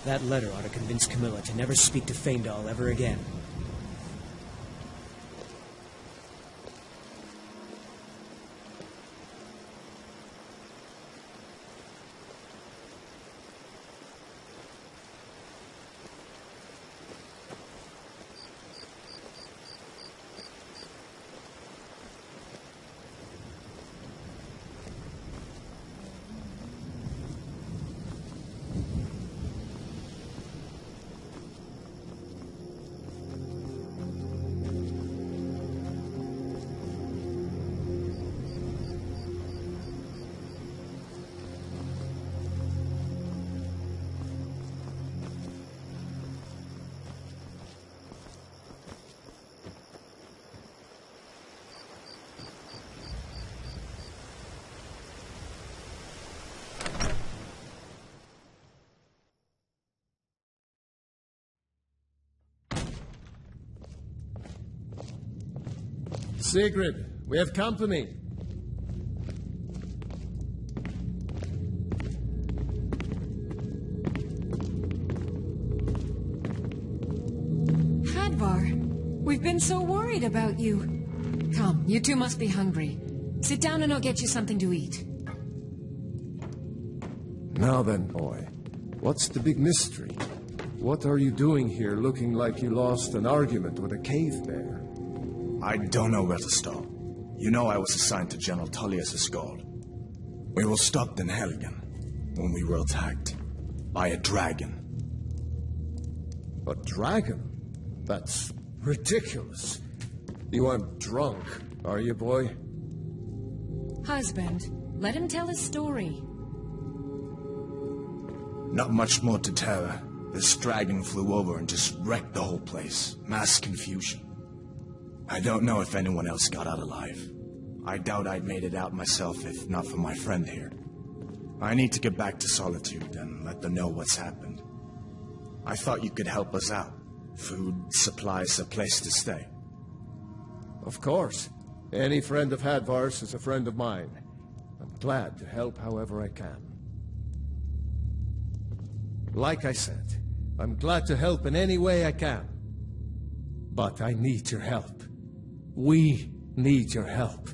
That letter ought to convince Camilla to never speak to Feindal ever again. Sigrid, we have company. Hadvar, we've been so worried about you. Come, you two must be hungry. Sit down and I'll get you something to eat. Now then, boy, what's the big mystery? What are you doing here looking like you lost an argument with a cave bear? I don't know where to start. You know I was assigned to General Tullius' guard. We were stopped in Helgen when we were attacked by a dragon. A dragon? That's ridiculous. You aren't drunk, are you, boy? Husband, let him tell his story. Not much more to tell. This dragon flew over and just wrecked the whole place. Mass confusion. I don't know if anyone else got out alive. I doubt I'd made it out myself if not for my friend here. I need to get back to Solitude and let them know what's happened. I thought you could help us out. Food, supplies, a place to stay. Of course. Any friend of Hadvar's is a friend of mine. I'm glad to help however I can. Like I said, I'm glad to help in any way I can. But I need your help. We need your help.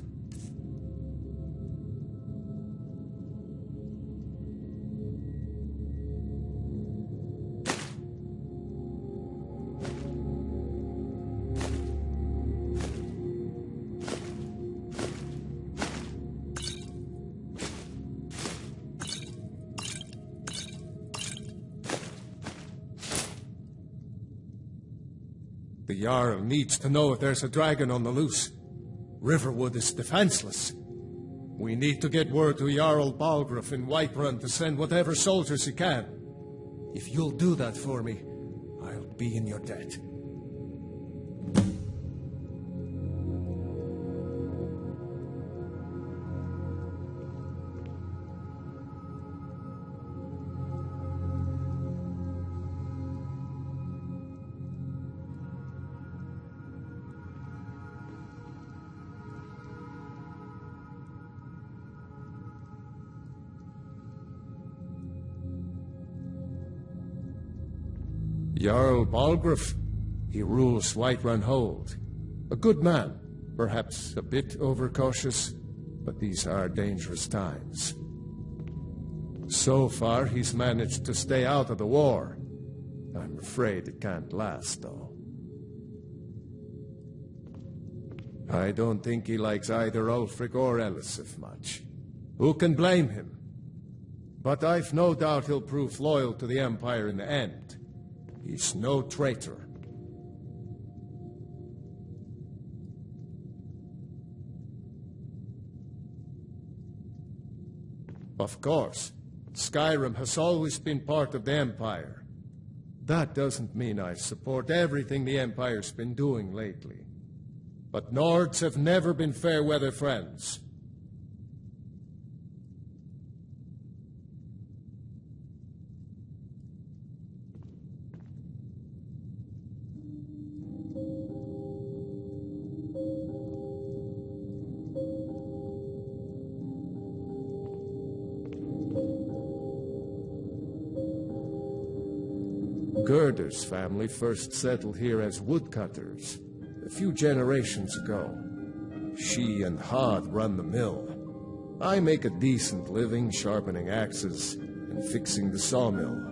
The Jarl needs to know if there's a dragon on the loose. Riverwood is defenseless. We need to get word to Jarl Balgruuf in Whiterun to send whatever soldiers he can. If you'll do that for me, I'll be in your debt. Jarl Balgruuf, he rules Whiterun Hold. A good man, perhaps a bit overcautious, but these are dangerous times. So far, he's managed to stay out of the war. I'm afraid it can't last, though. I don't think he likes either Ulfric or Elisif much. Who can blame him? But I've no doubt he'll prove loyal to the Empire in the end. He's no traitor. Of course, Skyrim has always been part of the Empire. That doesn't mean I support everything the Empire's been doing lately. But Nords have never been fair-weather friends. Gerder's family first settled here as woodcutters a few generations ago. She and Hod run the mill. I make a decent living sharpening axes and fixing the sawmill.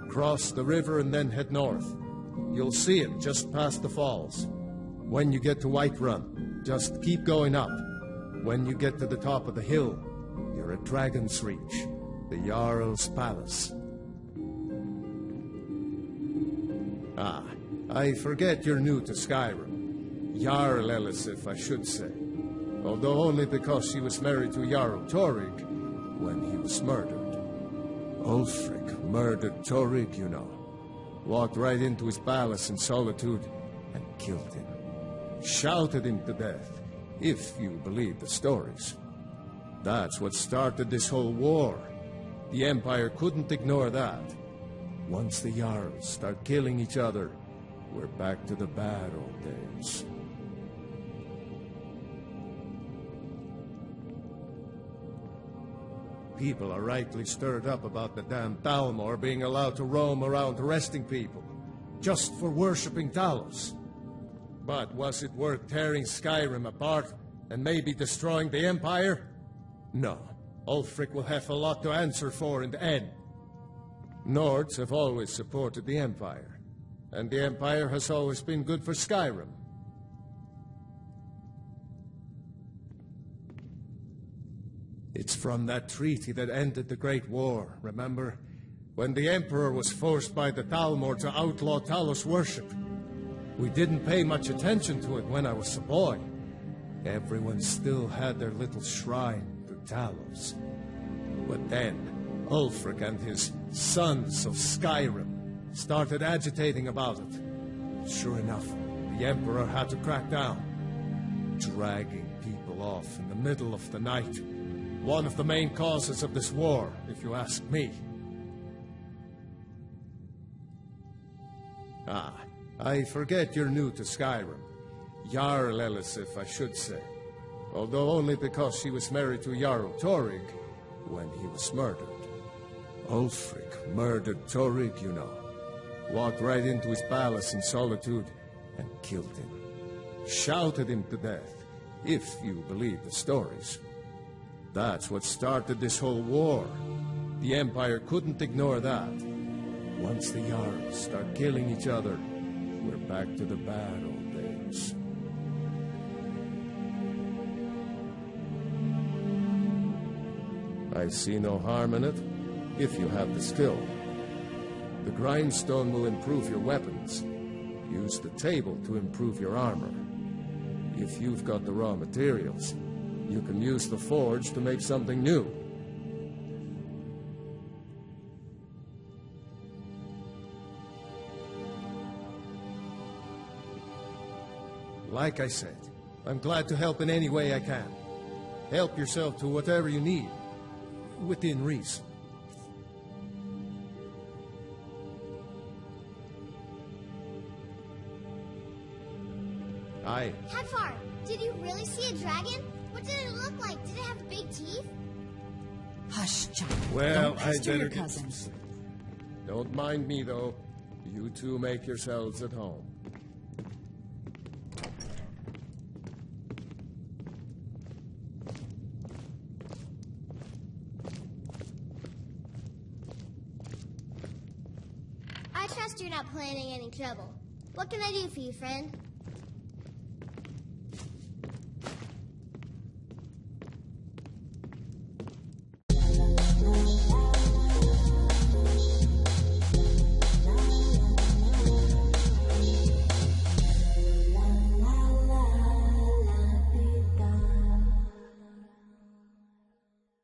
Cross the river and then head north. You'll see it just past the falls. When you get to Whiterun, just keep going up. When you get to the top of the hill, you're at Dragon's Reach, the Jarl's palace. Ah, I forget you're new to Skyrim. Caninelicious, I should say. Although only because she was married to Jarl Torygg when he was murdered. Ulfric murdered Torygg, you know. Walked right into his palace in Solitude and killed him. Shouted him to death, if you believe the stories. That's what started this whole war. The Empire couldn't ignore that. Once the Jarls start killing each other, we're back to the bad old days. People are rightly stirred up about the damn Thalmor being allowed to roam around arresting people, just for worshipping Talos. But was it worth tearing Skyrim apart and maybe destroying the Empire? No. Ulfric will have a lot to answer for in the end. Nords have always supported the Empire, and the Empire has always been good for Skyrim. It's from that treaty that ended the Great War, remember? When the Emperor was forced by the Thalmor to outlaw Talos worship. We didn't pay much attention to it when I was a boy. Everyone still had their little shrine to Talos. But then, Ulfric and his Sons of Skyrim started agitating about it. Sure enough, the Emperor had to crack down, dragging people off in the middle of the night. One of the main causes of this war, if you ask me. Ah, I forget you're new to Skyrim. Caninelicious, I should say. Although only because she was married to Jarl Torygg when he was murdered. Ulfric murdered Torygg, you know. Walked right into his palace in Solitude and killed him. Shouted him to death, if you believe the stories. That's what started this whole war. The Empire couldn't ignore that. Once the Jarls start killing each other, we're back to the bad old days. I see no harm in it, if you have the skill. The grindstone will improve your weapons. Use the table to improve your armor. If you've got the raw materials, you can use the forge to make something new. Like I said, I'm glad to help in any way I can. Help yourself to whatever you need, within reason. Hadvar, did you really see a dragon? What did it look like? Did it have big teeth? Hush, child. Well, Don't pester I your better cousin. Don't mind me, though. You two make yourselves at home. I trust you're not planning any trouble. What can I do for you, friend?